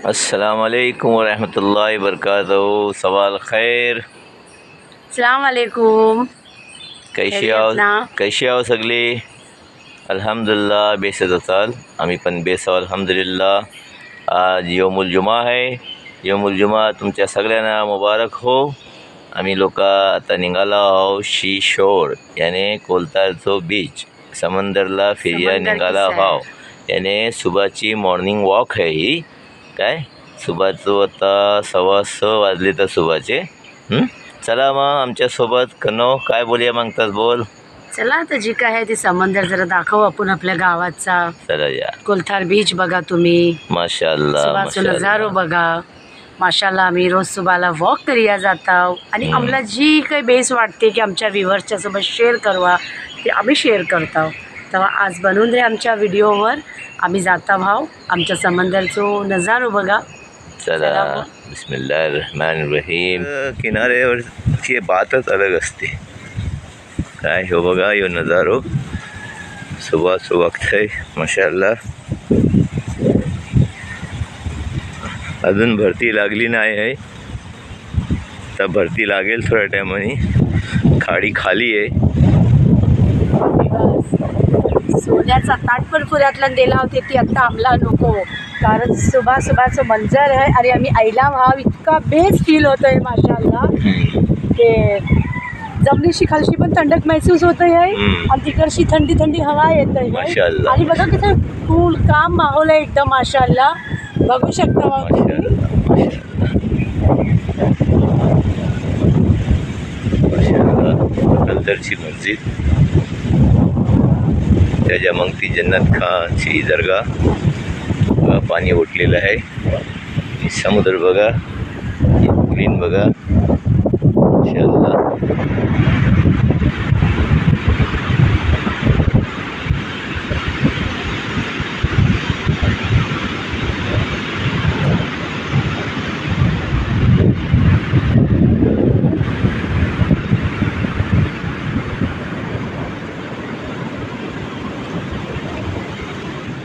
अस्सलामुअलैकुम वरहमतुल्लाहि वबरकातुहू। सवाल खैर। अस्सलाम वालेकुम। कैशी आओ सगळी? अल्हम्दुलिल्लाह बेसत असाल, आम्ही पण बेसाव अल्हम्दुलिल्लाह। आज यौमुल जुमा आहे। यौमुल जुमा तुमच्या सगळ्यांना मुबारक हो। आम्ही लोक आता निघालो आहो शी शोर याने कोलतारचो बीच, समंदरला फिर्या निघाला आहो। याने सुबाची मॉर्निंग वॉक आहे ही। काय सुबाचो आता 6:15 वाजले तर सुबाचे। चला मग आमच्यासोबत कनो काय बोलूया मागतात बोल। चला आता जी काय आहे ती समंदर जरा दाखवू आपण आपल्या गावाचा। चला या। कोलथार बीच बघा तुम्ही, माशाअल्लाह सुबाचो नजारो बघा। माशाअल्लाह आम्ही रोज सुबाला वॉक करूया जातो आणि आम्हाला जी काही बेस वाटते की आमच्या व्ह्युअर्सच्या सोबत शेअर करवा ते आम्ही शेअर करतो। तेव्हा आज बनवून रे आमच्या व्हिडिओवर आम्ही जाता भाव आमच्या समंदरचो नजारो बघा। चला बिस्मिल्लाहिर्रहमानिर्रहीम। किनाऱ्यावरची बातच अलग असते। काय हो बघा यो नजारो सुबाचो वक्त आहे माशाअल्लाह। अजून भरती लागली नाही आहे, तर भरती लागेल थोड्या टायमाने। खाडी खाली आहे। सोन्याचा ताटपरपुऱ्यातला दिला होते ती आता आम्हाला नको, कारण सुबाचं मंजर आहे आणि आम्ही आईला भाव इतका बेस्ट फील होत आहे माशाअल्लाह। ते जमिनीशी खालशी पण थंडक महसूस होत आहे आणि तिकडची थंडी थंडी हवा येत आहे आणि बघा किती कूल काम माहोल आहे एकदम माशाअल्लाह। बघू शकता नंतरची मस्जिद, त्याच्या मग ती जन्नत खानची दर्गा। पाणी उठलेलं आहे। समुद्र बघा, ग्रीन बघा माशाअल्लाह।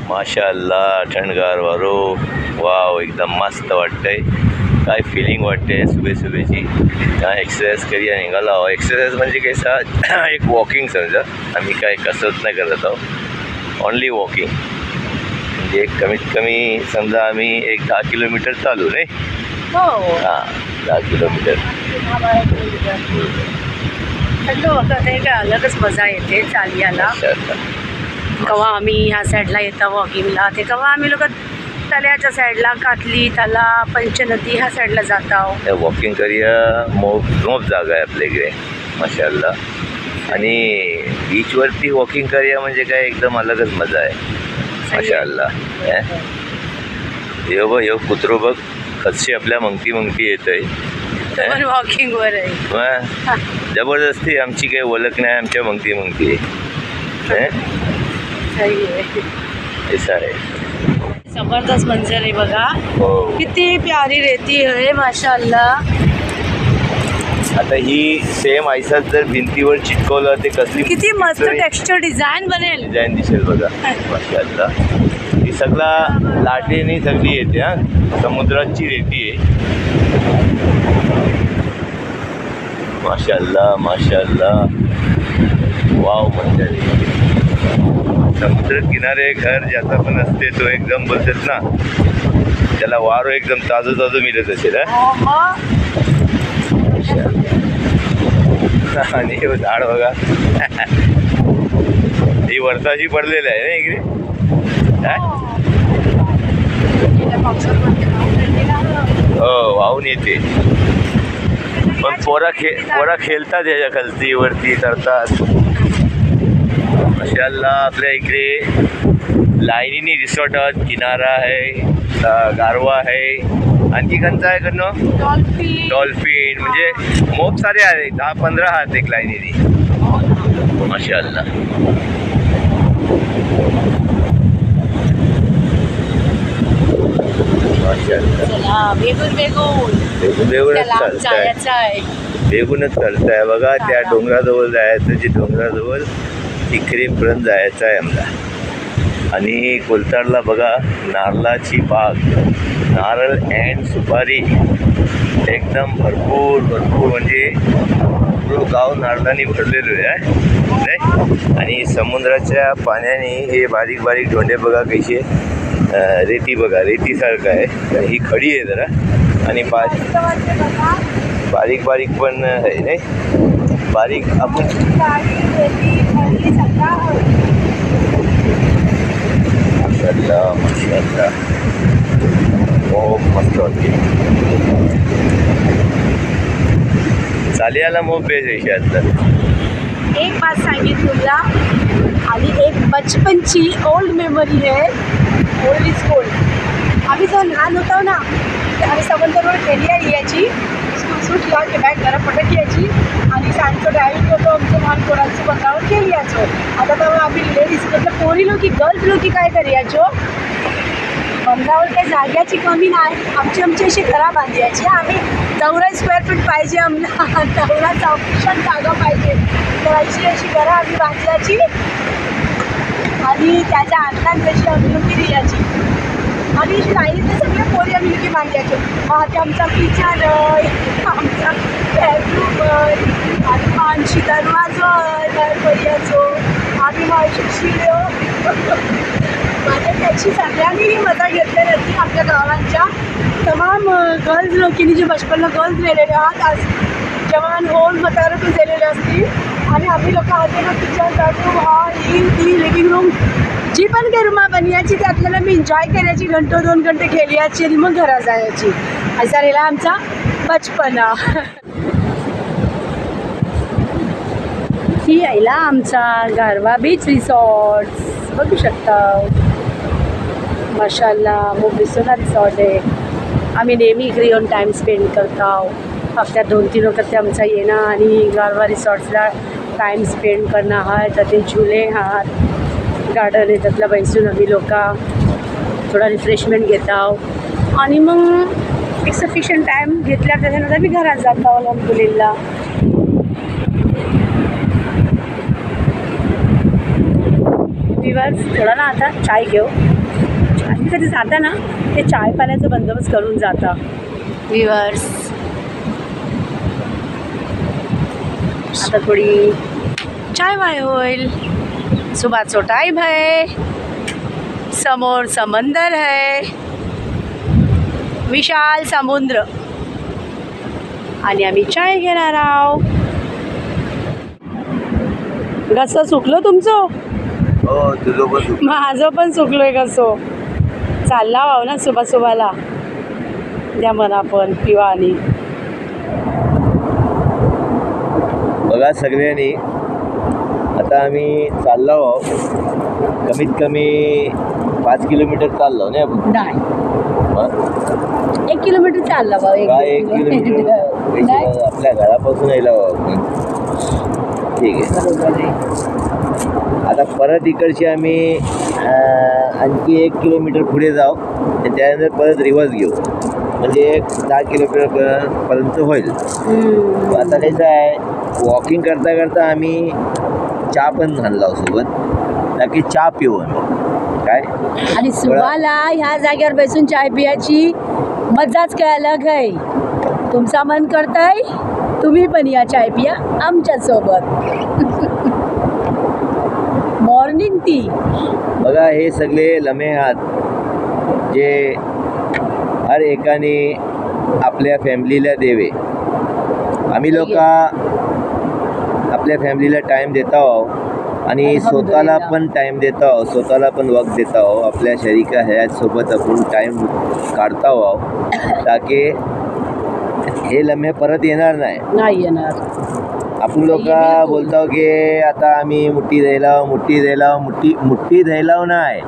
माशाअल्लाह थंडगार वारो, वाव एकदम मस्त वाटतंय। काय फिलिंग वाटते सुबेची। एक्सरसाइज करूया निघाला आहो। एक्सरसाइज म्हणजे कैसा एक वॉकिंग समजा, आम्ही काय कसरत नाही करत आहोत, ओनली वॉकिंग। म्हणजे कमीत कमी समजा आम्ही एक 10 किलोमीटर चालू नाही। हां 10 किलोमीटर। थंड होतं ते काय अलगच मजा येते चालयाला। केव्हा आम्ही ह्या साईडला येतो वॉकिंगला, ते केव्हा आम्ही लोक तल्याच्या साईडला कातली तला पंचनदी ह्या साईडला जातो। वॉकिंग करूया, मोप जागा आहे आपल्याकडे माशाअल्लाह। आणि बीचवरती वॉकिंग करूया म्हणजे काय एकदम अलगच मजा आहे माशाअल्लाह। यो कुत्रो बघ कशी आपल्या मंगती येत आहे वॉकिंगवर आहे। जबरदस्ती आमची काही ओळख नाही, आमच्या मंगती आहे। ऐसा आहे। जबरदस्त मंजर आहे बघा, किती प्यारी रेती आहे माशाअल्लाह। आता ही सेम ऐसाच जर भिंतीवर चिटकवलं ते कसली किती मस्त टेक्स्चर डिझाईन बनेल, डिझाईन दिसेल बघा माशाअल्लाह। ही सगळा लाटेने सगळी येते। हा समुद्राची रेती आहे माशाअल्लाह। वाव मंजर आहे। समुद्र किनारे घर ज्याचा पण असते तो एकदम बोलतात ना, त्याला वारो एकदम ताजं मिळत असेल। आणि हे झाड बघा ही वर्षाची पडलेलं आहे ना इकडे। हो वाहून येते, पण पोरा खेळतात याच्या खालती वरती करतात माशाअल्लाह। आपल्या इकडे लाईनीने रिसॉर्ट आहेत, किनारा आहे, गारवा आहे, आणखी कोणता आहे करणं डॉल्फिन म्हणजे मोप सारे आहे। 10-15 आहेत एक लाईनीने माशाअल्लाह। बेगूनच चालताय बघा। त्या डोंगराजवळ जायचं, जे डोंगराजवळ तिकरीपर्यंत जायचं आहे आम्हाला। आणि कोलतारला बघा नारळाची बाग, नारळ अँड सुपारी एकदम भरपूर भरपूर, म्हणजे पूर्ण गाव नारळाने भरलेलं आहे नाही. आणि समुद्राच्या पाण्याने हे बारीक बारीक धोंडे बघा कसे, रेती बघा रेतीसारखं आहे. ही खडी आहे जरा आणि बारीक बारीक पण आहे नाही. बारीक आपण माशाल्लाह माशाल्लाह खूप मस्त वाटते. चालियाला मोह बेस आहे यातलं. एक बात सांगितली तुला आणि एक बचपनची ओल्ड मेमरी आहे. Old is gold. आम्ही जेव्हा लहान होतो ना, आम्ही समुद्रावर खेळी यायची, सुटला की बॅग घरा पटक यायची आणि सांजचं ड्रायव्हिंग होतो आमचं लहान पोरांचं बंधावर खेळी यायचो. आता तेव्हा आम्ही लेडीज मतलब पोरी लोकी गर्ल्स लोकी काय करायचो, बंधावर काही जाग्याची कमी नाही, आमची अशी घरा बांधायची. आम्ही 14 स्क्वेअर फीट पाहिजे, आम्हाला 14 सफिशियंट जागा पाहिजे, तर अशी घरं आम्ही बांधायची आणि त्याच्या आतल्यात जशी आम्ही लोकी यायची आणि शाळेतले सगळे पोरी आम्ही लोकी बांधायचो. ते आमचा किचन आहे, आमचा बेडरूम आहे आणि मानशी दरवाजा पर्याचो आम्ही माझी शिड्यो माझ्या त्याची सगळ्यांनी मजा घेतलेली होती. आपल्या गावांच्या तमाम गर्ल्स लोकांनी जे बचपनला गर्ल्स गेलेले आहात, आज जवान होऊन म्हातारं गेलेले असतील आणि आम्ही लोक आले ना किचन बेडरूम हॉल ही लिव्हिंग रूम जी पण काही रूमा बनवायची ते आपल्याला मी एन्जॉय करायची, घंटो 2 घंटे खेळायची आणि मग घरात जायची. असा राहिला आमचा बचपना. ही आईला आमचा गारवा बीच रिसॉर्ट बघू शकता. माशाल्लाह खूप दिसतो रिसॉर्ट आहे. आम्ही नेहमी इकडे येऊन टाईम स्पेंड करतो. हफ्त्यात 2-3 वखत ते आमचा येणं आणि गारवा रिसॉर्ट्सला टाईम स्पेंड करणं आहे. तर ते झुले आहात, गार्डन आहे, त्यातला बैसून आम्ही लोक थोडा रिफ्रेशमेंट घेतो आणि मग एक सफिशियंट टाईम घेतल्या त्याच्यानंतर मी घरात जातो अल्हम्दुलिल्लाह. थोडा ना आता चाय घेऊ. आम्ही कधी जाता ना ते चाय पाण्याचा बंदोबस्त करून जाता व्ह्युअर्स. आता थोडी चाय वाय होईल. सुबहचो टाईम आहे, समोर समंदर आहे, विशाल समुद्र आणि आम्ही चाय घेणार आहोत. घसं सुकलो तुमचं? हो तुझं पण सुकलं. माझं पण सुकलोय घसो. चालला वाव ना सुबाला द्या म्हणा पण पिवा. आणि बघा सगळ्यांनी आता आम्ही चाललो आहोत, कमीत कमी 5 किलोमीटर चाललो नाही आपण. नाही 1 किलोमीटर चालला भाऊ. 1 किलोमीटर आपल्या घरापासून यायला आपण. ठीक आहे. आता परत इकडची आम्ही आणखी 1 किलोमीटर पुढे जाऊ आणि त्यानंतर परत रिवर्स घेऊ, म्हणजे 10 किलोमीटर पर्यंत होईल. आता कसं आहे, वॉकिंग करता करता आम्ही चहा पण आणला सोबत, ताकी चहा पिऊ आम्ही काय. आणि सुबाला ह्या जागेवर बसून चाय पियाची मजाच काय अलग आहे. तुमचा मन करताय तुम्ही पण या चाय पिया आमच्यासोबत. मॉर्निंग टी बघा, हे सगळे लम्हे आहेत जे हर एकाने आपल्या फॅमिलीला देवे. आम्ही लोक आपल्या फॅमिलीला टाईम देतो आणि स्वतःला पण टाईम देतो, स्वतःला पण वक्त देतो, आपल्या शरीका ह्यासोबत आपण टाईम काढतो ताकी हे लम्हे परत येणार नाही येणार. आपण लोक बोलतो की आता आम्ही मुठ्ठी द्यायला नाही.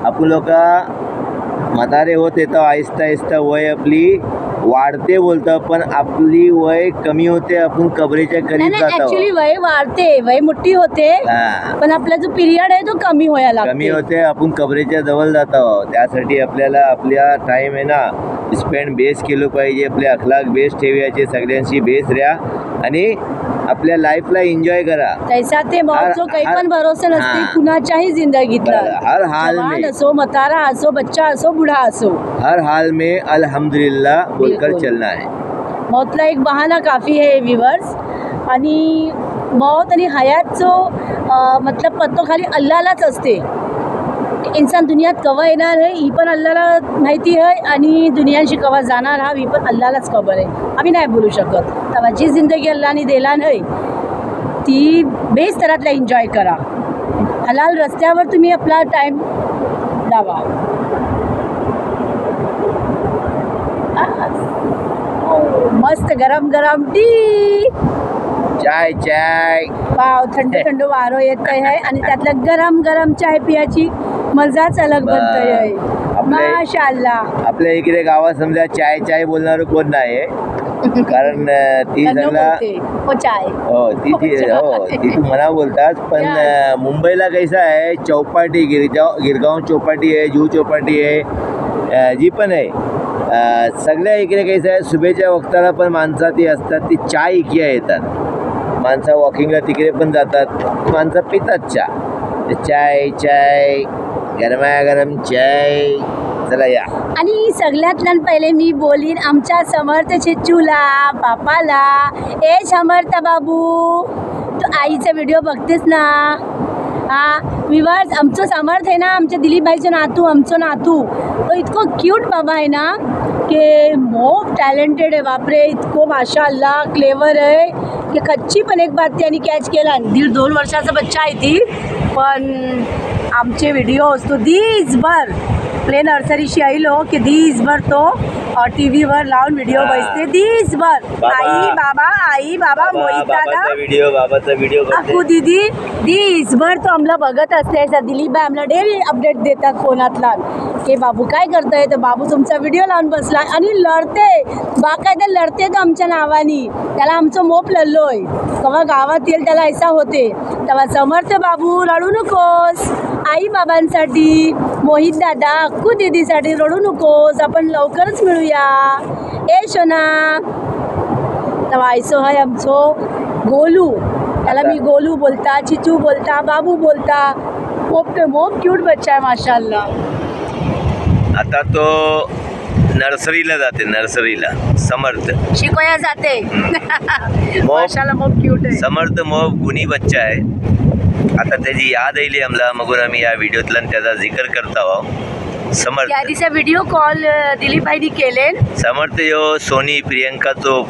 आपण लोक म्हातारे होत येतो, आहिस्ता आहिस्ता वय आपली वाढते बोलतो, पण आपली वय कमी होते, आपण कबरेच्या करीत जातो. ऍक्च्युअली वय वाढते, वय मोठी होते, पण आपला जो पिरियड आहे तो कमी होते, आपण कबरेच्या जवळ जातो. त्यासाठी आपल्याला आपल्या टाइम आहे ना स्पेंड बेस केलं पाहिजे. आपले अखलाक बेस ठेवायचे, सगळ्यांशी बेस राहा आणि आपल्या लाईफला एन्जॉय करा. तैसा ते मौजो काही पण भरोसा नसते हाँ. कुणाच्याही जिंदगीतला. हर हाल जवान में, असो, म्हातारा असो, बच्चा असो, बुढ़ा असो, हर हाल में अल्हम्दुलिल्लाह बोलकर बिल्कुल. चलना है. मौतला एक बहाना काफी है व्ह्यूअर्स. आणि मौत आणि हयातचो मतलब पत्तो खाली अल्लालाच असते. इन्सान दुनियात कवा येणार आहे ही पण अल्लाला माहिती आहे आणि दुनियाशी कवा जाणार हा ही पण अल्लालाच खबर आहे. आम्ही नाही बोलू शकत. तेव्हा जी जिंदगी अल्लाने दिला नाही ती बेस तरातला एन्जॉय करा. हलाल रस्त्यावर तुम्ही आपला टाईम लावा. मस्त गरम गरम टी, चाय चाय, वाव, थंड थंड वारो येत आहे आणि त्यातलं गरम गरम चाय पियाची मजाच अलग बनतोय. आपले- माशाअल्लाह. आपल्या इकडे गावात समजा चाय चाय बोलणारं कोण नाही कारण ती धन्नो सगळा बोलते, हो चाय. हो ती तू मना बोलतात पण मुंबईला कैसा आहे चौपाटी गिरगाव चौपाटी आहे, जुहू चौपाटी आहे, जी पण आहे सगळ्या इकडे कैसा आहे सुबेच्या वक्ताला पण माणसं ती असतात ती चाय इकिया येतात. माणसं वॉकिंगला तिकडे पण जातात, माणसं पितात चहा. चाय चाय गरमागरम चाय. चला या. आणि सगळ्यात पहिले मी बोलीन आमच्या समर्थ चिच्चूला बापाला. ए समर्थ बाबू, तू आईचा व्हिडिओ बघतेस ना? हा विवर्स, आमचं समर्थ आहे ना, आमच्या दिलीपभाईचं नातू, आमचं नातू तो इतकं क्यूट बाबा आहे ना की मोप टॅलेंटेड आहे. बापरे, इतकं माशाअल्लाह क्लेवर आहे की कच्ची पण एक बात त्यांनी कॅच केला. 1.5-2 वर्षाचा बच्चा आहे ती पण आमचे व्हिडिओज तो दिसभर प्ले नर्सरीशी आईलो की दिसभर तो टी व्हीवर लावून व्हिडिओ बसते दिसभर. आई बाबा मोहित दादा व्हिडिओ बाबाचा व्हिडिओ अक्कू दीदी दिसभर तो आम्हाला बघत असते. दिलीपभाई आम्हाला डेली अपडेट देतात फोनातला की बाबू काय करतोय, तर बाबू तुमचा व्हिडिओ लावून बसला आणि लढते बाकायदा लढते तो आमच्या नावानी. त्याला आमचं मोप लढलोय केव्हा गावात येईल त्याला ऐसा होते. तेव्हा समर्थ बाबू रडू नकोस, आई बाबांसाठी, मोहित दादा, अक्कू दीदीसाठी रडू नकोस, आपण लवकरच मिळूया. ए शोना. तेव्हा ऐसो आहे आमचो गोलू, त्याला मी गोलू बोलता, चिचू बोलता, बाबू बोलता. मोप क्यूट बच्चा आहे माशाअल्लाह. आता तो नर्सरीला जाते, नर्सरीला समर्थ शिकवाया जाते. माशाअल्लाह मोप क्यूट आहे. समर्थ मोप गुणी बच्चा आहे. आता त्याची याद आली आम्हाला मगून आम्ही या व्हिडिओतला त्याचा जिकर करता आहोत. समर्थ त्या दिवसा व्हिडिओ कॉल दिलीपभाईनी केले. समर्थ यो सोनी प्रियंकाचो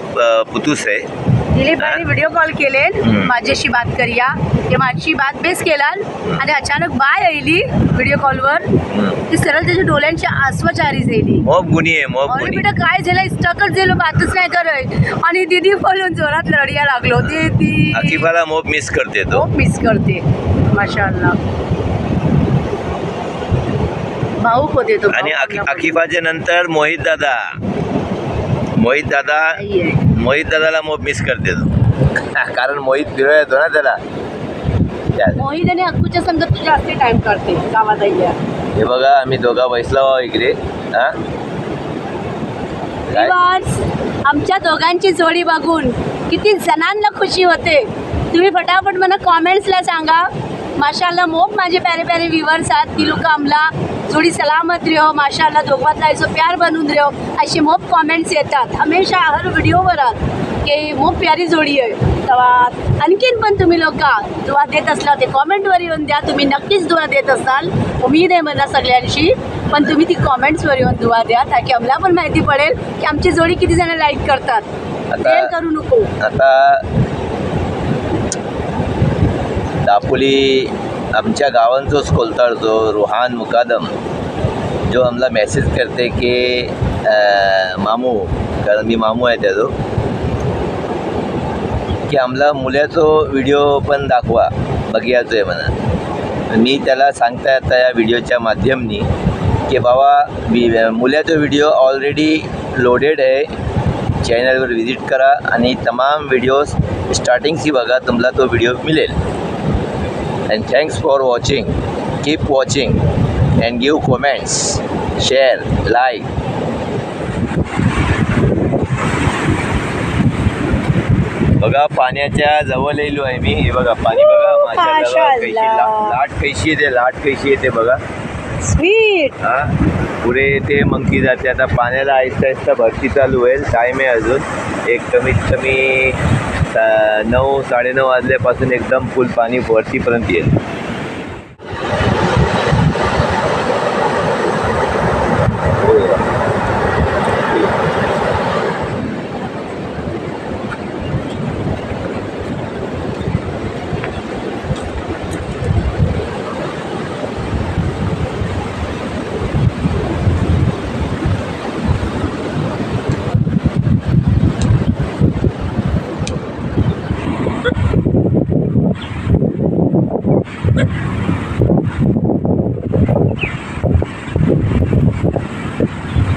पुतूस आहे. दिलीपभाईनी व्हिडिओ कॉल केले माझ्याशी बात करूया ते माझी बात बेस केला आणि अचानक बाय आईली व्हिडिओ कॉलवर ती सरळ त्याच्या डोळ्यांची आसवाचारी झाली. मोप गुणी आहे, मोप अरे गुणी. बेटा काय झालं, स्टकच झालं, बातच नाही करत. आणि दीदी बोलून जोरात लढिया लागलो. ती अकिफाला मोप मिस करते तो. खूप मिस करते माशाअल्लाह. भाऊ होते तो. आणि अकिफाच्या नंतर मोहित दादाला मोप मिस करते तो कारण मोहित फिरवा येतो ना त्याला. मोहित आणि अक्कूच्या संगत तू जास्त टाइम करते गावात आईल्या. हे बघा आम्ही दोघा बसला आहो इकडे. हा काय? आमच्या दोघांची जोडी बघून किती जणांना खुशी होते. तुम्ही फटाफट मला कॉमेंट्सला सांगा. माशाअल्लाह मोप माझे प्यारे प्यारे व्ह्यूअर्स आहात ती लोक आम्हाला जोडी सलामत रिहो. माशाअल्लाह दोघातला ऐसो प्यार बनून रिहो असे मोप कॉमेंट्स येतात हमेशा हर व्हिडिओवर की मोप प्यारी जोडी आहे. तेव्हा आणखीन पण तुम्ही लोक दुआ देत असला ते कॉमेंटवर येऊन द्या. तुम्ही नक्कीच दुआ देत असाल उम्मीद आहे मला सगळ्यांशी. पण तुम्ही ती कॉमेंट्सवर येऊन दुआ द्या ताकी आम्हाला पण माहिती पडेल की आमची जोडी किती जण लाईक करतात. शेअर करू नको. आता दापोली आमच्या गावांचोच कोलताळचो रुहान मुकादम जो आम्हाला मेसेज करते की मामू, कारण मी मामू आहे त्याचो, की आम्हाला मुलाचो व्हिडिओ पण दाखवा बघायचो आहे म्हणा. मी त्याला सांगता आता या व्हिडिओच्या माध्यमाने की बाबा मुलाचो व्हिडिओ ऑलरेडी लोडेड आहे. चॅनलवर विजिट करा आणि तमाम व्हिडिओज स्टार्टिंगशी बघा, तुम्हाला तो व्हिडिओ मिळेल. And thanks for watching. Keep watching and give comments, share, like. बघा पाण्याच्या जवळ येलो आहे मी. हे बघा पाणी बघा, माशाअल्लाह. लाट कैशी येते, लाट कैशी येते बघा, स्वीट. हा पुढे ते मंकी जाते. आता पाण्याला आहिस्ता आहिस्ता भरती चालू होईल. टाईम आहे अजून एक कमीत कमी 9 साडेनऊ वाजल्यापासून एकदम फुल पाणी वरतीपर्यंत येईल.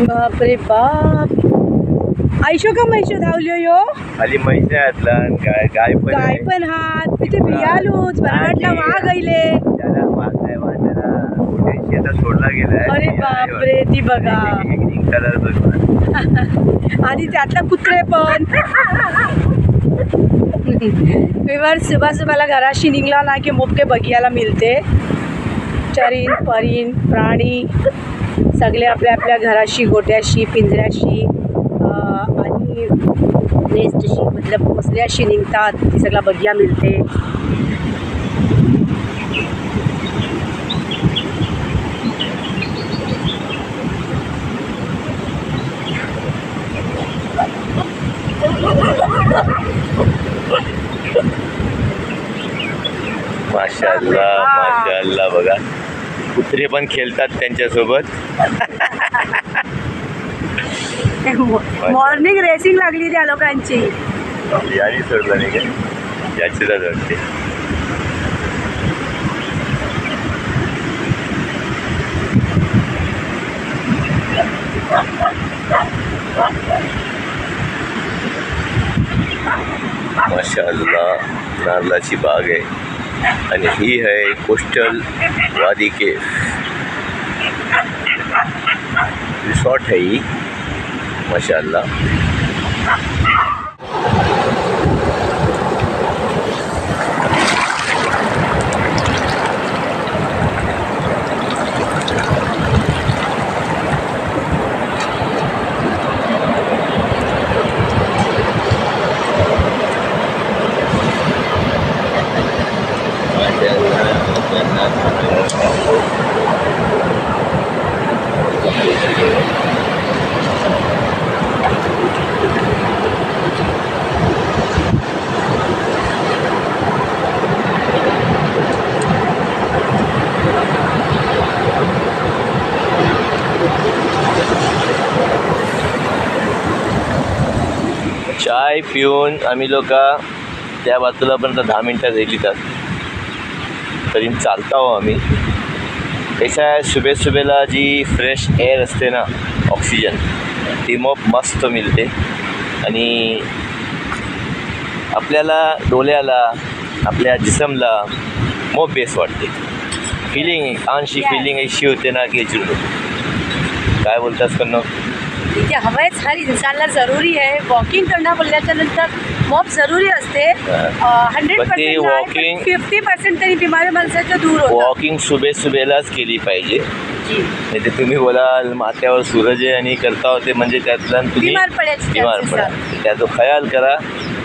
बापरे बाप. आयशो का म्हैशो धावल्यो यो. खाली म्हैस आहे आतला, गाय पण हात तिथे भियालोच. मला वाटलं वाघ आईले. त्याला वाघ नाही, वाघाला शेतात सोडला गेलाय. अरे बापरे, ती बघा आणि त्यातला कुत्रे पण. सुबह सुबहला घराशी निघला ना की मोठे बघायला मिळते. चरीन परीन प्राणी सगळे आपल्या आपल्या घराशी, गोट्याशी, पिंजऱ्याशी आणि नेस्टशी मतलब घोसल्याशी निघतात. ती सगळं बघायला मिळते. माशाअल्लाह माशाअल्लाह. बघा कुत्रे पण खेळतात त्यांच्यासोबत. मॉर्निंग रेसिंग लागली त्या लोकांची. यानी सोडलं नाही का, याची वाटते. माशाअल्लाह नारळाची बाग आहे आणि ही आहे कोस्टल वादी केव रिसॉर्ट है ही. माशाअल्लाह. चाय पिऊन आम्ही लोक त्या बाजूला पण 10 मिनटं झाली तरी चालता हो आम्ही. कसं आहे सुबेला जी फ्रेश एअर असते ना, ऑक्सिजन, ती मग मस्त मिळते आणि आपल्याला डोळ्याला आपल्या जिसमला मग बेस वाटते. फिलिंग आणशी फिलिंग अशी होते ना की काय बोलतास करणं. तिथे हवाच हर इंसानला जरुरी आहे. वॉकिंग करणं बोलल्याच्या नंतर मॉप जरुरी असते. 100% वॉकिंग 50% तरी बिमारी माणसाच्या दूर होतात. वॉकिंग सुबेलाच केली पाहिजे. नाही तर तुम्ही बोलाल माथ्यावर सूरज आहे आणि करता होते म्हणजे त्यातला तुम्ही बिमार पडा. त्याचा ख्याल करा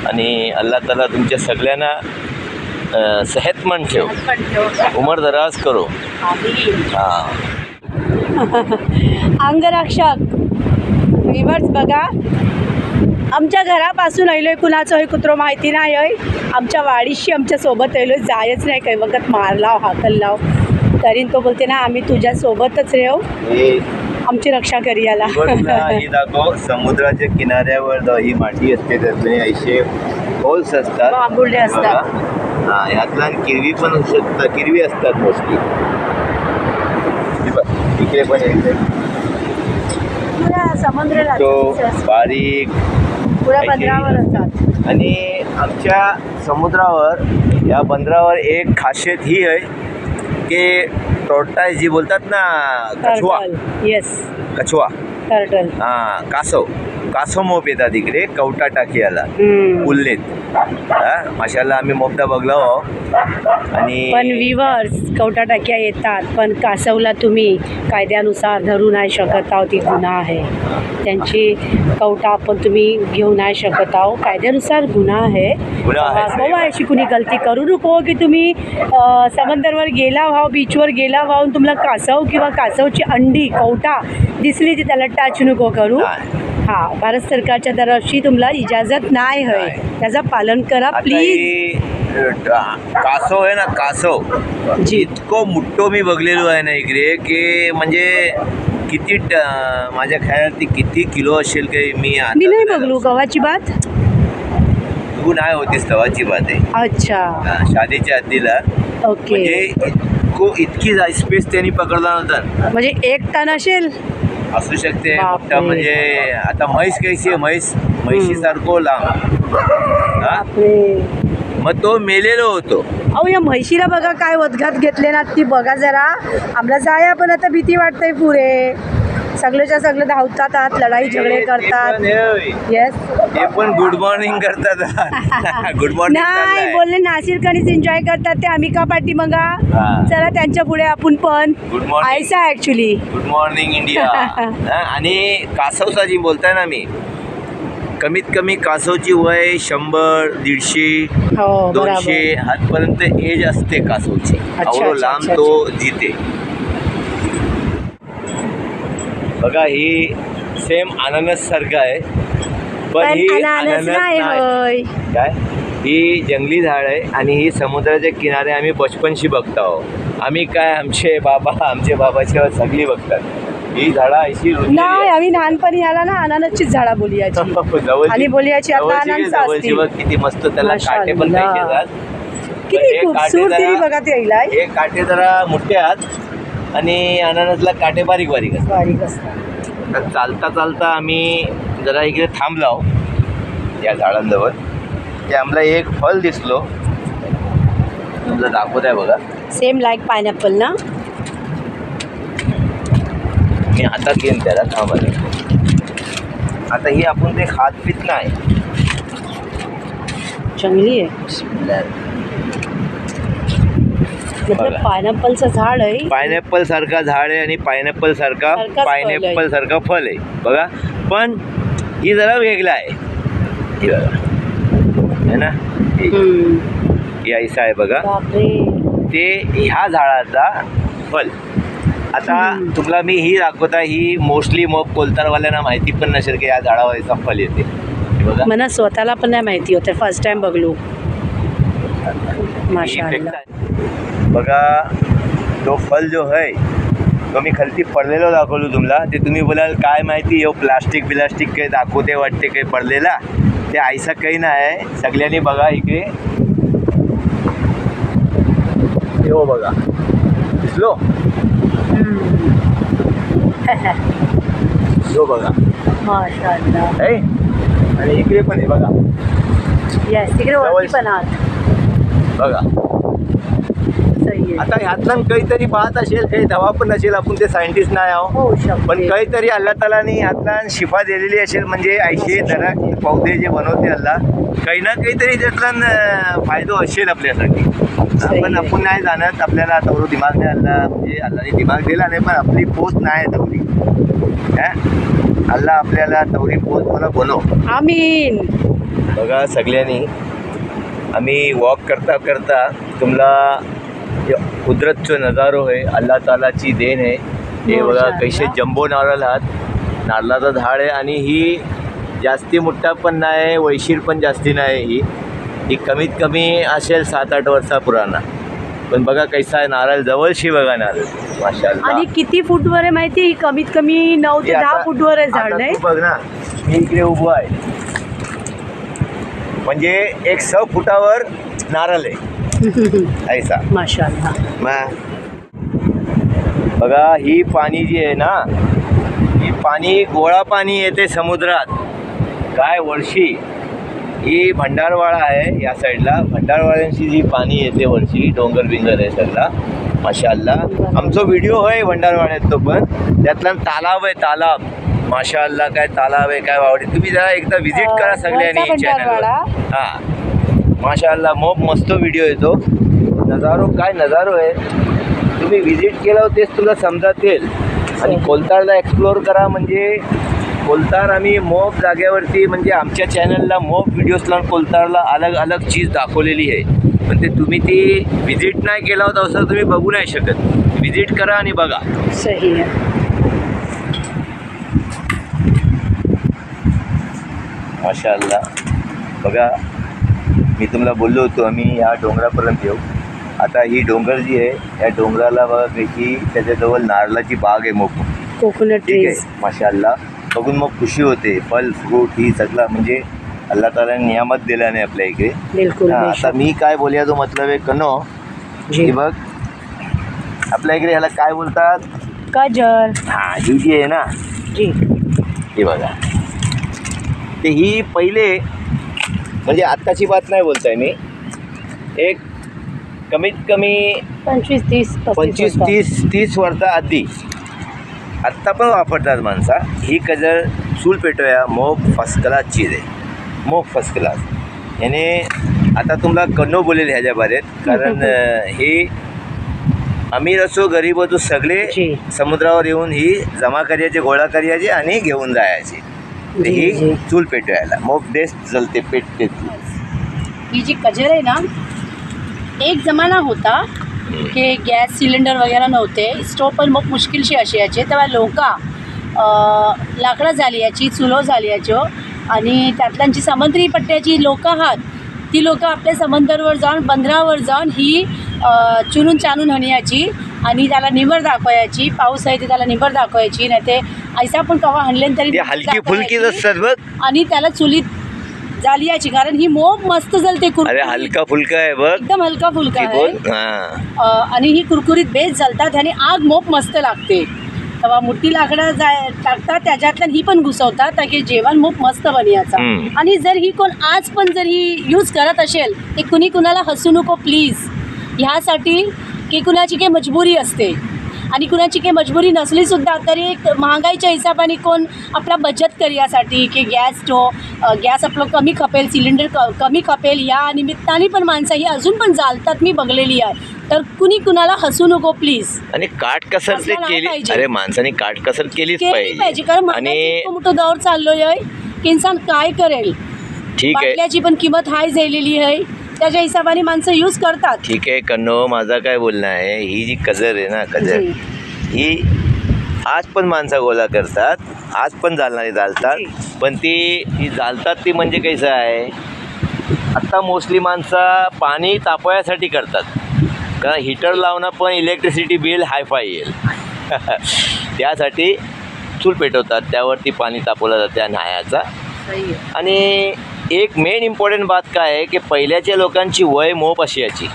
आणि अल्लाह ताला तुमच्या सगळ्यांना सेहतमंद ठेव, उमर दराज करो. हां. अंगरक्षक रिवर्स बघा. आमच्या घरापासून आयलोय, कुणाचं होय कुत्रो माहिती नाही होय. आमच्या वाडीशी आमच्या सोबत आयलोय, जायच नाही काही वगत मारलाव हाकल लाव तरी तो बोलते ना आम्ही तुझ्या सोबतच राहू, आमची रक्षा करी याला. दाखव समुद्राच्या किनाऱ्यावर ही माती असते त्यातले ऐशे होल्स असतात, बांबुल्डे असतात. हां यातला किरवी पण शकतात, किरवी असतात मोस्टली. इकडे पण येते समुद्र तो बारीक पुऱ्या बंदरावर असतात. आणि आमच्या समुद्रावर या बंदरावर एक खासियत ही आहे की टोर्टाइज जी बोलतात ना, कछवा. येस, कछवा टर्टल. हा कासव मोप येतात इकडे कवटा टाकियाला उल्लेत. माशाल्लाह आम्ही मोपदा बघलो आणि पण विवर्स कवटा टाक्या येतात पण कासवला तुम्ही कायद्यानुसार धरू नाही शकत आहो, ती गुन्हा आहे. त्यांची कवटा आपण तुम्ही घेऊ नाही शकत आहो, कायद्यानुसार गुन्हा आहे. बाबा अशी कुणी गलती करू नको की तुम्ही समंदरवर गेला व्हाव, बीचवर गेला व्हाव, तुम्हाला कासव किंवा कासवची अंडी कवटा दिसली ती त्याला टच नको करू. हा, भारत सरकारच्या तर्फे तुम्हाला इजाजत नाही आहे, त्याचं पालन करा प्लीज. कासव आहे ना, कासव इतकं मोठं मी बघलेलो आहे ना इकडे की म्हणजे किती माझ्या ख्यालात ती किती किलो असेल काही मी नाही बघलो. गव्हाची बात तू नाही होतीस तवाची बात आहे. अच्छा, शादीच्या आधीला. ओके. म्हणजे इतकी स्पेस त्यांनी पकडला नव्हता. म्हणजे 1 टन असेल असू शकते. मोठा म्हणजे आता म्हैस कैसी आहे, म्हैशी सारखो लांब. मग तो मेलेलो होतो. अहो या म्हैशीला बघा काय वदघात घेतले ना, ती बघा जरा. आम्हाला जाया पण आता भीती वाटते. पुरे सगळेच्या सगळे धावतात आत, लढाई झगडे करतात. येस, ते पण गुड मॉर्निंग करतात. गुड मॉर्निंग नाही बोलले नासिरकणीच एन्जॉय करतात ते, आम्ही का पाठी मगा. चला त्यांच्या पुढे आपण पण गुड मॉर्निंग ऐसा ऍक्च्युली गुड मॉर्निंग इंडिया. आणि कासवचा जी बोलताय ना मी, कमीत कमी कासवची वय 100-150 200 हातपर्यंत एज असते कासवची. एवढं लांब तो जिते. बघा ही सेम अननस सारखं आहे पण ही अननस नाही. काय ही जंगली झाड आहे आणि ही समुद्राच्या किनारे आम्ही बचपनशी बघतो. आम्ही काय आमचे बाबाच्या सगळी बघतात. ही झाडं अशी नाही, आम्ही लहानपणी याला ना अननसचीच झाडा बोलियाची आणि बोलियाची आता अननस असते. किती मस्त त्याला काटे पण येतात. किती खूपसूरती बघा ते. हे काटे जरा मोठे आहेत आणि अननसला काटे बारीक बारीक असतात. तर चालता चालता आम्ही जरा इकडे थांबलो या झाडांजवळ. ते आम्हाला एक फळ दिसलो, तुला दाखवत आहे बघा. सेम लाईक पायनॅपल ना. मी हातात घेईन त्याला, थांबा. आता ही आपण ते खात पित नाही, जंगली आहे. मतलब पायनॅपलचं झाड आहे, पायनॅपल सारखा झाड आहे आणि पायनॅपल सारखा फळ आहे बघा. पण ही जरा वेगळा आहे ना. ही ऐसा आहे बघा ते ह्या झाडाचा फल. आता तुला मी ही दाखवता, ही मोस्टली मग कोलतारवाल्यांना माहिती पण नसेल की या झाडावर याचा फल येते. बघा मला स्वतःला पण नाही माहिती होते, फर्स्ट टाइम बघलो. माशाअल्लाह. बघा तो फल जो आहे तो मी खालती पडलेलो दाखवलो तुम्हाला. ते तुम्ही बोलाल काय माहिती हो प्लास्टिक काही दाखवते वाटते काही पडलेला. ते ऐसा काही नाही. सगळ्यांनी बघा इकडे, हो बघा दिसलो हो बघा माशाअल्लाह. आणि इकडे पण आहे बघा. यस, तिकडे वरती पण आहात बघा. आता ह्यातला काहीतरी पाहत असेल, काही दवा पण असेल, आपण ते सायंटिस्ट नाही आहो, पण काहीतरी अल्लाह तालाने ह्यातला शिफा दिलेली असेल. म्हणजे ऐशे जरा पौधे जे बनवते अल्लाह, काही ना काहीतरी त्यातला फायदा असेल आपल्यासाठी. पण आपण नाही जाणत. आपल्याला तेवढं दिमाग नाही अल्लाह, म्हणजे अल्लाने दिमाग दिला नाही पण आपली पोस्ट नाही तेवढी. अल्लाह आपल्याला तेवढी पोस्ट मला बनव. आमीन. बघा सगळ्यांनी आम्ही वॉक करता करता तुम्हाला कुदरतचा नजारो आहे, अल्लाह तालाची देण आहे. हे बघा कैसे जम्बो नारळ आहात, नारळाचं झाड आहे. आणि ही जास्ती मोठा पण नाही, वैशीर पण जास्ती नाही. ही कमीत कमी असेल 7-8 वर्षा पुराणा. पण बघा कैसा आहे नारळ, जवळशी बघा नारळ माशाअल्लाह. आणि किती फूटवर आहे माहिती? ही कमीत कमी 9 ते 10 फूटवर आहे झाड. नाही बघ ना, मी इकडे उभं आहे म्हणजे 100 फुटावर नारळ आहे ऐसा माशाअल्लाह. बघा ही पाणी जी आहे ना, ही पाणी गोळा पाणी येते समुद्रात. काय वर्षी ही भंडारवाळा आहे या साईडला, भंडारवाळ्यांची जी पाणी येते वर्षी, डोंगर बिंगर आहे सगळा माशाअल्लाह. आमचा व्हिडिओ आहे भंडारवाड्यात, तो पण त्यातला तालाब आहे, तालाब माशाअल्लाह काय तालाब आहे, काय वावडी. तुम्ही जरा एकदा व्हिजिट करा सगळ्यांनी चॅनलवर. हां माशाअल्लाह मोप मस्त व्हिडिओ येतो. नजारो काय नजारो आहे, तुम्ही व्हिजिट केलं तेच तुला समजातील. आणि कोलतारला एक्सप्लोर करा. म्हणजे कोलतार आम्ही मोप जागेवरती म्हणजे आमच्या चॅनलला मोप व्हिडिओजला कोलतारला अलग अलग चीज दाखवलेली आहे. पण ते तुम्ही ती व्हिजिट नाही केला होता असं तुम्ही बघू नाही शकत. व्हिजिट करा आणि बघा. सही आहे. माशाअल्लाह बघा, मी तुम्हाला बोललो होतो आम्ही या डोंगरापर्यंत येऊ. आता ही डोंगर जी आहे या डोंगराला बघा की त्याच्याजवळ नारळाची बाग आहे मोठी, कोकोनट ठीक आहे. ट्रीज. माशाअल्लाह बघून मग खुशी होते. फल फ्रूट ही सगळं म्हणजे अल्लाह तालाने नियामत दिला नाही आपल्या इकडे. बिलकुल. आता मी काय बोलूया तो मतलब आहे कनो की बघ आपल्या इकडे ह्याला काय बोलतात, काजल. हां ही जी आहे ना जी ही बघा. ते ही पहिले म्हणजे आत्ताची बात नाही बोलताय मी, एक कमीत कमी 25-30 वर्षा आधी आत्ता पण वापरतात माणसा. ही कजर चूल पेटवूया मोप फर्स्ट क्लास चीज आहे, मोप फर्स्ट क्लास. याने आता तुम्हाला कन्नो बोलेल ह्याच्या बारेत, कारण हे अमीर असो गरीब असो सगळे समुद्रावर येऊन ही जमा करायचे, गोळा करायचे आणि घेऊन जायचे. ही चूल पेटवायला मोप बेस्ट जलते पेटते. ही जी कजर आहे ना, एक जमाना होता की गॅस सिलेंडर वगैरे नव्हते, स्टोव पण मग मुश्किलशी असायचे. तेव्हा लोक लाकडं झाली चुलो झाली आणि त्यातल्यांची समुद्री पट्ट्याची लोक आहात ती लोक आपल्या समंदरवर जाऊन बंदरावर जाऊन ही चुरून चानून हणयाची आणि त्याला निबर दाखवायची. पाऊस आहे ते त्याला निबर दाखवायची, नाही ते ऐसा पण कवा हणले तरी हलकी फुलकीच असतात बघ. आणि त्याला चुलीत जालियाची, कारण ही मोप मस्त जलते. अरे हलका फुलका आहे बघ, एकदम हलका फुलका आहे. आणि ही कुरकुरीत बेस जलतात आणि आग मोप मस्त लागते. तेव्हा मोठी लाकडं टाकतात त्याच्यातल्या ही पण घुसवतात ताकी जेवण मोप मस्त बनियाचा. आणि जर ही कोण आज पण जर ही यूज करत असेल ते कुणी कुणाला हसू नको प्लीज. ह्यासाठी की कुणाची काही मजबुरी असते आणि कुणाची काही मजबुरी नसलीसुद्धा तरी एक महागाईच्या हिशोबाने कोण आपला बचत करण्यासाठी की गॅस आपलं कमी खपेल, सिलेंडर कमी खपेल या निमित्ताने पण माणसं ही अजून पण चालतात, मी बघलेली आहे. तर कुणी कुणाला हसू नको प्लीज. आणि काटकसर ते केली. अरे माणसाने काटकसर केलीच पाहिजे. कारण आणि मोठं दौर चाललोय की इन्सान काय करेल. ठीक आहे, बाटल्याची पण किंमत हाय झालेली आहे, त्याच्या हिशोबाने माणसं यूज करतात. ठीक आहे कन्नो, माझा काय बोलणं आहे, ही जी कजर आहे ना कजर ही आज पण माणसं गोळा करतात, आज पण जालणारे जालतात. पण ती जालतात ती म्हणजे कसं आहे, आत्ता मोस्टली माणसं पाणी तापवायसाठी करतात, कारण हीटर लावणं पण इलेक्ट्रिसिटी बिल हायफाय येईल. त्यासाठी चूल पेटवतात, त्यावरती पाणी तापवलं जाते न्हायाचा. आणि एक मेन इम्पॉर्टंट बात काय आहे की पहिल्याच्या लोकांची वय मोप अशी याची.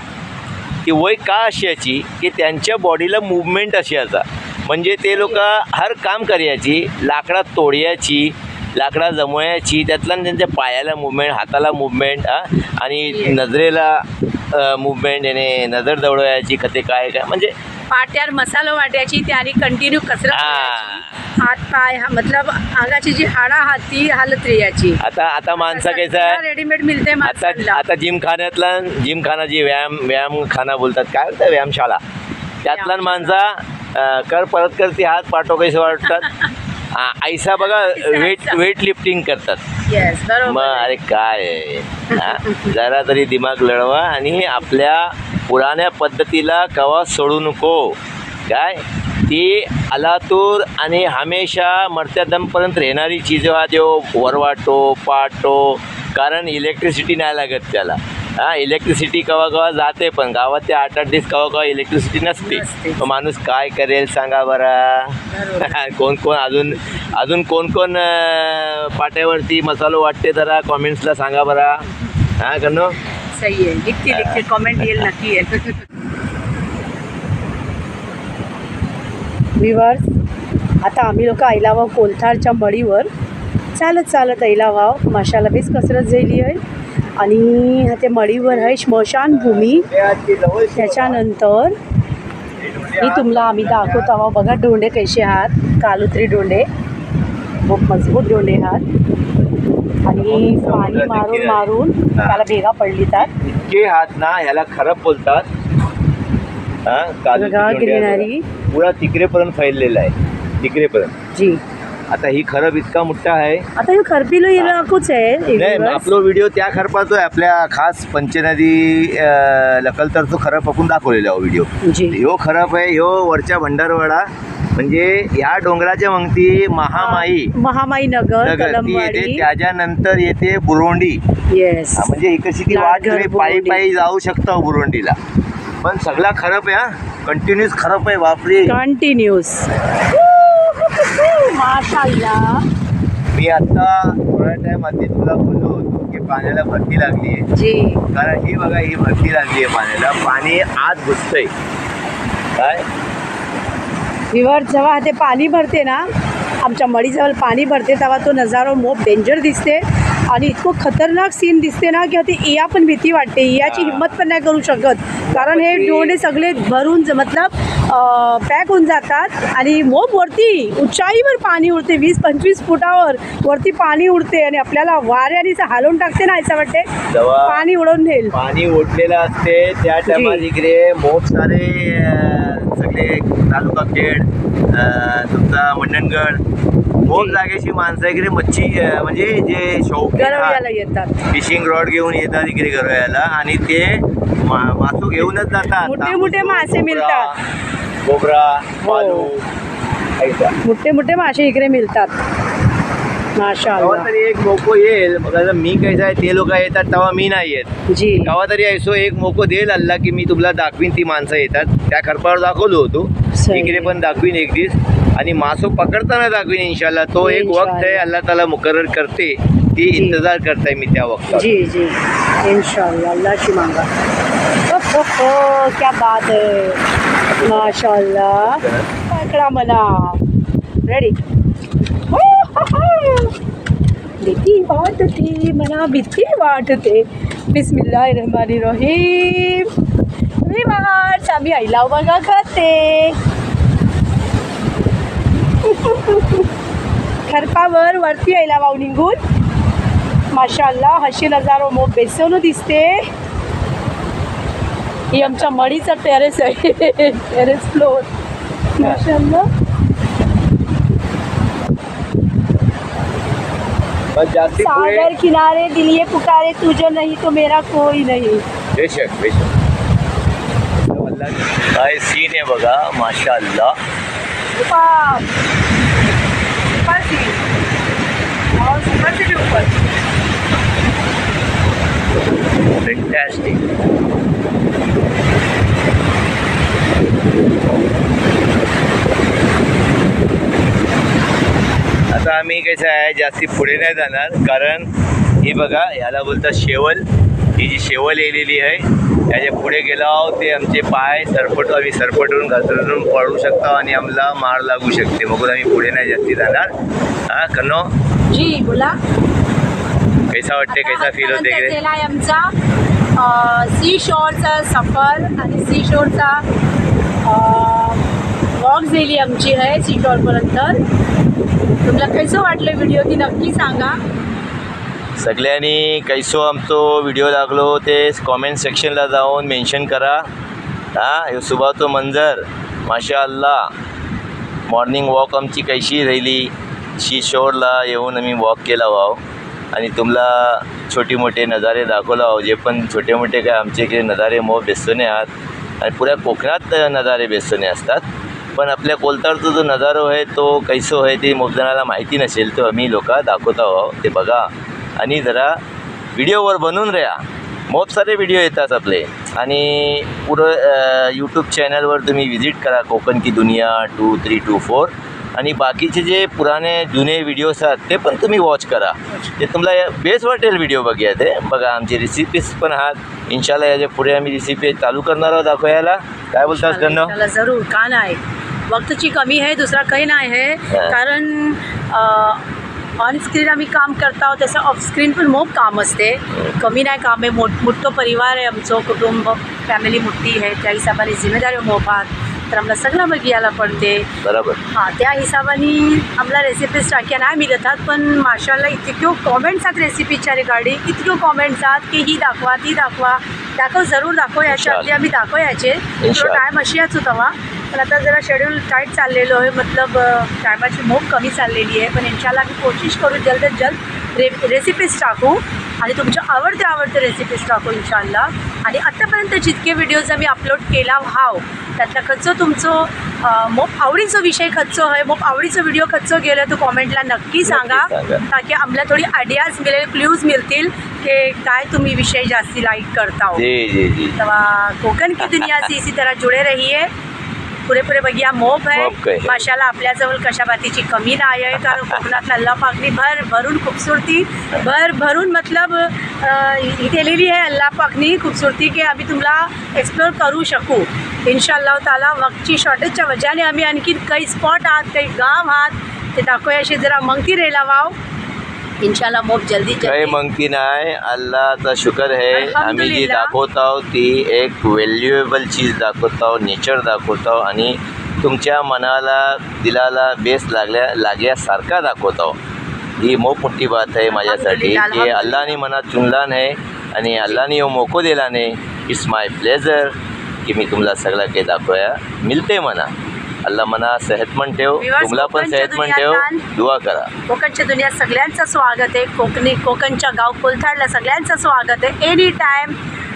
ती वय का अशी याची की त्यांच्या बॉडीला मूवमेंट अशी याचा. म्हणजे ते लोक हर काम करायची, लाकडा तोडायची, लाकडा जमवायची, त्यातला त्यांच्या पायाला मूवमेंट, हाताला मूवमेंट आणि नजरेला मूवमेंट, याने नजर दवडवायची खते काय काय म्हणजे पाट्यावर मसाला वाटायची ती आणि कंटिन्यू कसरत, हात पाय मतलब अंगाची जी हाडा हात ती हालत राहायची. आता माणसा कसं आहे रेडीमेड मिळते. आता जिमखाना जी व्यायामखाना बोलतात, काय बोलतात व्यायामशाळा, त्यातला माणसा कर परत करते, हात पाठो कैसे वाटतात ऐसा बघा वेट लिफ्टिंग करतात. मग अरे काय जरा तरी दिमाग लढवा आणि आपल्या पुराण्या पद्धतीला कवा सोडू नको. काय ती अलातूर आणि हमेशा मरत्या दमपर्यंत राहणारी चीज जो वरवाटो पाटो, कारण इलेक्ट्रिसिटी नाही लागत त्याला. इलेक्ट्रिसिटी कवा कवा जाते, पण गावात ते 8-8 दिवस कवा कवा इलेक्ट्रिसिटी नसते. माणूस काय करेल सांगा बरा. कोण अजून कोण पाट्यावरती मसालो वाटते जरा कॉमेंट्सला सांगा बरा. हां कन्नो सही आहे, लिखते कॉमेंट येईल नक्की येईल. व्ह्यूअर्स, आता आम्ही लोक ऐलावाव कोलथारच्या मळीवर चालत ऐलावाव. माशाला बेस कसरत झाली आहे आणि ते मळीवर आहे स्मशानभूमी. त्याच्यानंतर ही तुम्हाला आम्ही दाखवत आहोत. बघा डोंडे कसे आहात, कालुत्री डोंडे. खूप मजबूत डोले हात आणि पाणी मारून मारून त्याला भेगा पडली त्यात. इतके हात ना ह्याला खरब बोलतात. ग्रीनरी पुरा तिकडेपर्यंत फैललेला आहे, तिकडेपर्यंत जी. आता ही खरब इतका मोठा आहे. आता हे खरबीलो इलाकोच आहे. नाही, आपलो व्हिडिओ त्या खरपाचो आहे, आपल्या खास पंचनदी लखलतरचो खरब आपण दाखवलेला व्हिडिओ. ह्यो खरब आहे, ह्यो वरच्या भंडारवाडा म्हणजे ह्या डोंगराच्या मंगती महामाई नगर ती येते. त्याच्यानंतर येते बुरोंडी. येस, म्हणजे इकडची ती वाट पायी पायी जाऊ शकतो बुरोंडीला. पण सगळा खरब आहे, कंटिन्यूस खरब आहे. बापरे, कंटिन्यूस. माशाअल्लाह. मी आता थोड्या टाइम आधी तुला बोललो होतो की पाण्याला भरती लागली आहे जी. कारण ही बघा, ही भरती लागली आहे पाण्याला. पाणी आत घुसतंय. काय रिव्हर जेव्हा ते पाणी भरते ना, आमच्या मडीजवळ पाणी भरते तेव्हा तो नजारा मोप डेंजर दिसते आणि इतकं खतरनाक सीन दिसते ना की ते इया पण भीती वाटते. इयाची हिंमत पण नाही करू शकत कारण हे डोळे सगळे भरून मतलब पॅक होऊन जातात आणि मोप वरती उंचाईवर पाणी उडते. 20-25 फुटावर वरती पाणी उडते आणि आपल्याला वाऱ्याने हालवून टाकते ना, असं वाटते पाणी उडवून नेईल. पाणी ओढलेलं असते त्या टायमात. इकडे मोप सारे सगळे तालुका खेड, तुमचा मंडणगड, मोप जागेची माणसं इकडे मच्छी म्हणजे जे शौकीन येतात, फिशिंग रॉड घेऊन येतात इकडे गरवायला आणि ते मासू घेऊनच जातात. मोठे मोठे मासे मिळतात, कोबरा, पालू, मोठे मोठे मासे इकडे मिळतात. माशाअल्लाह. तरी एक मोको येईल बघा. मी कैसा आहे, ते लोक येतात तेव्हा मी नाही येत जी. तेव्हा तरी ऐसो एक मोको देईल अल्ला की मी तुला दाखवीन. ती माणसं येतात, त्या खरपावर दाखवलो होतो, इकडे पण दाखवीन एक दिवस आणि मासो पकडताना दाखवीन इंशाल्लाह. तो एक वक्त आहे अल्लाह ताला मुकर्रर करते, ती इंतजार करताय मी त्या वक्तात. जी जी इंशाल्लाह. अल्लाह की मांगा. क्या बात है, माशाअल्लाह. पकडा मला. रेडी. भीती वाटते मला, भीती वाटते. बिस्मिल्लाहिर्रहमानिर्रहीम. विमार्स आम्ही आईलाव बघा खाते. खरपावर वरती आईला वाव निघून माशाअल्लाह हशी नजारो मोप बेसवून दिसते. ही आमच्या मडीचा टेरेस आहे, टेरेस फ्लोर. माशाअल्लाह. सागर किनारे दिल ये पुकारे, तुझे नहीं तो मेरा कोई नहीं. बेशक बेशक. काय सीन आहे बघा, माशाअल्लाह. ऊपर ऊपर सीन और ऊपर से भी ऊपर. फैंटास्टिक. आता आम्ही कसं आहे जास्ती पुढे नाही जाणार कारण ही बघा याला बोलतात शेवल. ही जी शेवल येलेली आहे याच्या पुढे गेलो ते आमचे पाय आम्ही सरपटून घसरून पडू शकतो आणि आम्हाला मार लागू शकते. मग आम्ही पुढे नाही जास्ती जाणार. हा कन्नो जी बोला. कैसा वाटते, कैसा फील होते इकडे? आमचा सी शोरचा सफर आणि सी शोरचा वॉक झाली आमची आहे सी शोरपर्यंत. तुला कसं वाटलं व्हिडिओ ती नक्की सांगा. सगळ्यांनी कैसो आमचो व्हिडिओ लागलो ते कॉमेंट सेक्शनला जाऊन मेन्शन करा. ह्यो सुबाचो मंजर माशाअल्लाह. मॉर्निंग वॉक आमची कैशी राहिली. शी शोरला येऊन आम्ही वॉक केला वाव आणि तुम्हाला छोटे मोठे नजारे दाखवला वाव. जे पण छोटे मोठे काय आमचे इकडे नजारे मोह बेसोने आहात आणि पुऱ्या कोकणात नजारे बेसोने असतात. पण आपल्या कोलतारचा जो नजारो आहे तो कैसो आहे ते मोजणाला माहिती नसेल तो आम्ही लोक दाखवत आहोत. ते बघा आणि जरा व्हिडिओवर बनवून राहा. खूप सारे व्हिडिओ येतात आपले आणि पुरं यूट्यूब चॅनलवर तुम्ही विजिट करा कोकण की दुनिया 2, 3, 2, 4 आणि बाकीचे जे पुराणे जुने व्हिडिओज आहेत ते पण तुम्ही वॉच करा. ते तुम्हाला बेस्ट वाटेल व्हिडिओ बघूया. ते बघा आमची रेसिपीज पण आहात इंशाल्लाह. याच्या पुढे आम्ही रेसिपी चालू करणार आहोत दाखवायला. काय बोलतात करणं? जरूर का नाही. वक्तची कमी आहे, दुसरा काही नाही आहे. कारण ऑन स्क्रीन आम्ही काम करत आहोत तसं ऑफ स्क्रीन पण मोप काम असते. कमी नाही काम आहे. मोठं परिवार आहे आमचं, कुटुंब फॅमिली मोठी आहे त्या हिशोबाने जिम्मेदारी मोप आहात. तर आम्हाला सगळं बघायला पडते बरोबर. हां त्या हिशोबाने आम्हाला रेसिपीज टाक्या नाही मिळतात पण माशाल्लाह इतक्यो कॉमेंट्स आहेत रेसिपीच्या रिगार्डिंग इतक्यो कॉमेंट्स आहेत की ही दाखवा ती दाखवा दाखव जरूर दाखव याच्यातली आम्ही दाखवायचे थोडं टाईम अशी याच होता पण आता जरा शेड्यूल टाईट चाललेलो आहे मतलब टायमाची मोप कमी चाललेली आहे पण इंशाल्लाह आम्ही कोशिश करू जल्द जल्द रेसिपीज टाकू आणि तुमच्या आवडते रेसिपीज टाकू इंशाल्लाह. आणि आत्तापर्यंत जितके व्हिडिओज आम्ही अपलोड केला हाव त्यातला खच्चो तुमचो मोप आवडीचो विषय खच्चो आहे मोप आवडीचो व्हिडिओ खच्चो गेलो तो कॉमेंटला नक्की सांगा ताकी आम्हाला थोडी आयडियाज मिळेल क्ल्यूज मिळतील की काय तुम्ही विषय जास्ती लाईक करता हो. तेव्हा कोकण की दुनिया से इसी तरह जुड़े रहिए. पुरेपुरे बघिया मोप है माशाल्लाह आपल्याजवळ कशाबातीची कमी नाही आहे कारण कोकणातला अल्लाह पाकनी भरून खूबसूरती भरून मतलब ही दिलेली आहे अल्लाह पाकनी खूबसूरती की आम्ही तुम्हाला एक्सप्लोर करू शकू इंशाल्लाह ताला. वक्तची शॉर्टेजच्या वजहाने आम्ही आणखी काही स्पॉट आहात काही गाव आहात ते दाखवायचे जरा मंगती रेला वाव इंशाल्लाह मोप जल्दी काही मंगती नाही अल्लाहचा शुक्र आहे आम्ही जी दाखवत आहोत ती एक व्हॅल्युएबल चीज दाखवत आहोत नेचर दाखवत आहोत आणि तुमच्या मनाला दिलाला बेस लाग्यासारखा दाखवत आहोत. ही मोप मोठी बात आहे माझ्यासाठी की अल्लाहने मनात चुनला नाही आणि अल्लाहने यो मोको दिला नाही. इट्स माय प्लेजर की मी तुम्हाला सगळं काही दाखवूया मिळते म्हणा. अल्लाह मना सेहतमंद ठेव तुम्हाला पण सेहतमंद ठेव दुआ करा. कोकणच्या दुनियात सगळ्यांचं स्वागत आहे कोकणच्या गाव कोलथाडला सगळ्यांचं स्वागत आहे. एनी टाईम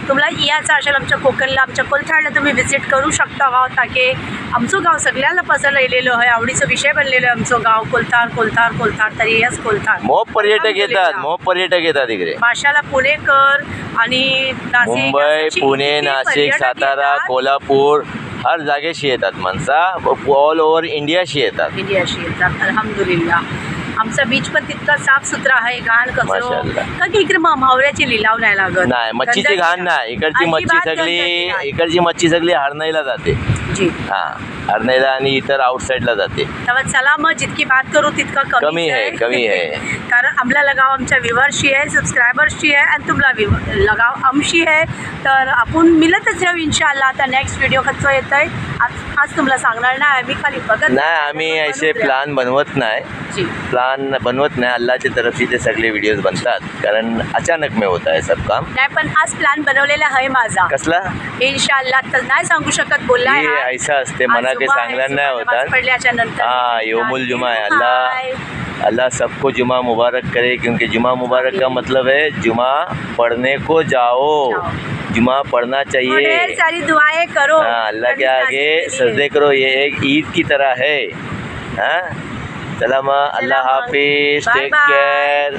तुम्हाला यायचं असेल आमच्या कोकणला आमच्या कोलथाडला तुम्ही व्हिजिट करू शकता गाव ताकी आमचं गाव सगळ्यांना पसंत येलेलो आहे आवडीचा विषय बनलेलो आहे आमचं गाव कोलथाड तरी यस कोलथाड. मोप पर्यटक येतात इकडे माशाला पुणेकर आणि मुंबई पुणे नाशिक सातारा कोल्हापूर हर जागेशी येतात माणसं ऑल ओव्हर इंडियाशी येतात अल्हम्दुलिल्लाह. आमचा बीच पण तितका साफ सुथरा आहे घाण कचरो का की इकडे म्हावऱ्याची लिलाव नाही लागत नाही मच्छीची घाण नाही इकडची मच्छी सगळी हरणाईला जाते जी हां हरणाईला आणि इतर आउटसाईडला जाते. तेव्हा चला मग जितकी बात करू तितका कमी आहे कारण आमला लगाव आमच्या व्ह्युअर्सशी आहे सबस्क्रायबर्सची आहे आणि तुम्हाला लगाव आमशी आहे तर आपण मिळतच राहू इंशाल्लाह. आता नेक्स्ट व्हिडिओ कच्चो येत आहे आज तुम्हाला सांगणार नाही आम्ही खाली बघत नाही आम्ही असे प्लान बनवत नाही अल्लाहच्या तरफ से ते सगळे व्हिडिओज बनतात कारण अचानक में होता है सब काम. नाही पण आज प्लान बनवलेला आहे माझा कसला इंशाल्लाह तर नाही सांगू शकत बोलला आहे ऐसा असते मना के सांगणार नाही होतात. पडल्याच्या नंतर हाँ यौमुल जुमा है. अल्लाह सबको जुमा मुबारक करे क्योंकि जुमा मुबारक का मतलब है जुमा पढ़ने को जाओ. जुमा पढ़ना चाहिए ढेर सारी दुआएं करो अल्लाह के आगे सजदे करो. ये एक ईद की तरह है. हाँ सलामा अल्लाह हाफिज टेक केयर.